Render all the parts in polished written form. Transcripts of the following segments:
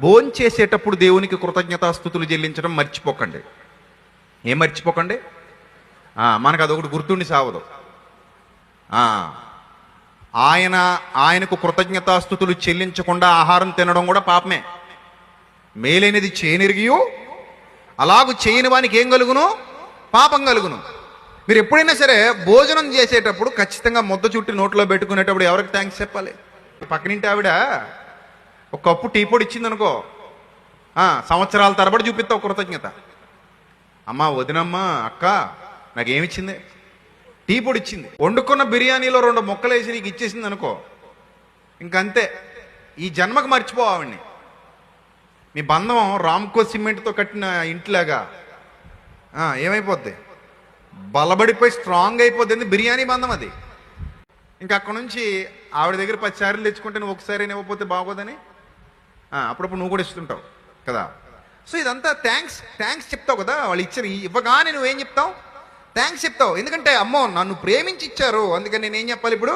భోంచేసేటప్పుడు దేవునికి కృతజ్ఞతాస్తుతులు చెల్లించడం మర్చిపోకండి. ఏం మర్చిపోకండి? మనకు అదొకటి గుర్తుండి సావదు. ఆయనకు కృతజ్ఞతాస్తుతులు చెల్లించకుండా ఆహారం తినడం కూడా పాపమే. మేలైనది చేయనిరిగియు అలాగూ చేయని వానికి ఏం కలుగును? పాపం కలుగును. మీరు ఎప్పుడైనా సరే భోజనం చేసేటప్పుడు ఖచ్చితంగా ముద్ద చుట్టి నోట్లో పెట్టుకునేటప్పుడు ఎవరికి థ్యాంక్స్ చెప్పాలి? పక్కనింటి ఆవిడ ఒక కప్పు టీ పొడి ఇచ్చింది అనుకో, సంవత్సరాల తరబడి చూపిస్తావు కృతజ్ఞత. అమ్మ, వదినమ్మ, అక్క నాకేమిచ్చింది? టీ పొడి ఇచ్చింది. వండుకున్న బిర్యానీలో 2 ముక్కలు వేసి నీకు ఇచ్చేసింది అనుకో, ఇంకంతే, ఈ జన్మకు మర్చిపోవు ఆవిడ్ని. మీ బంధం రామ్కో సిమెంట్తో కట్టిన ఇంట్లాగా ఏమైపోద్ది? బలబడిపోయి స్ట్రాంగ్ అయిపోద్ది. బిర్యానీ బంధం అది. ఇంకా అక్కడ నుంచి ఆవిడ దగ్గర 10 సార్లు తెచ్చుకుంటే నువ్వు ఒకసారి ఇవ్వకపోతే బాగోదని అప్పుడప్పుడు నువ్వు కూడా ఇస్తుంటావు కదా. సో ఇదంతా థ్యాంక్స్ చెప్తావు కదా. వాళ్ళు ఇచ్చారు, ఇవ్వగానే నువ్వేం చెప్తావు? థ్యాంక్స్ చెప్తావు. ఎందుకంటే అమ్మో నన్ను ప్రేమించి ఇచ్చారు, అందుకని నేనేం చెప్పాలి? ఇప్పుడు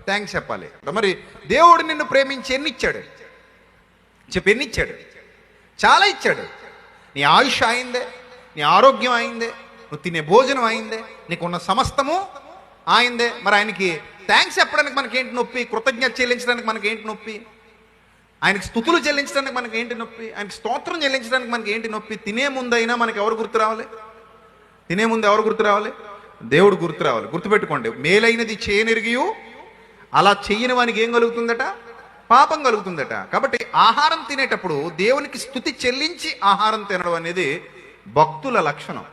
థ్యాంక్స్ చెప్పాలి. మరి దేవుడు నిన్ను ప్రేమించి ఎన్ని ఇచ్చాడు? ఎన్ని ఇచ్చాడు? చాలా ఇచ్చాడు. నీ ఆయుష్ అయిందే, నీ ఆరోగ్యం అయిందే, నువ్వు తినే భోజనం అయిందే, నీకున్న సమస్తము ఆయిందే. మరి ఆయనకి థ్యాంక్స్ చెప్పడానికి మనకేంటి నొప్పి? కృతజ్ఞత చెల్లించడానికి మనకేంటి నొప్పి? ఆయనకి స్తుతులు చెల్లించడానికి మనకేంటి నొప్పి? ఆయనకి స్తోత్రం చెల్లించడానికి మనకి ఏంటి నొప్పి? తినే ముందైనా మనకి ఎవరు గుర్తు రావాలి? తినే ముందు ఎవరు గుర్తు రావాలి? దేవుడు గుర్తు రావాలి. గుర్తుపెట్టుకోండి, మేలైనది చేయనిరిగియు అలా చెయ్యని వానికి ఏం కలుగుతుందట? పాపం కలుగుతుందట. కాబట్టి ఆహారం తినేటప్పుడు దేవునికి స్తుతి చెల్లించి ఆహారం తినడం అనేది భక్తుల లక్షణం.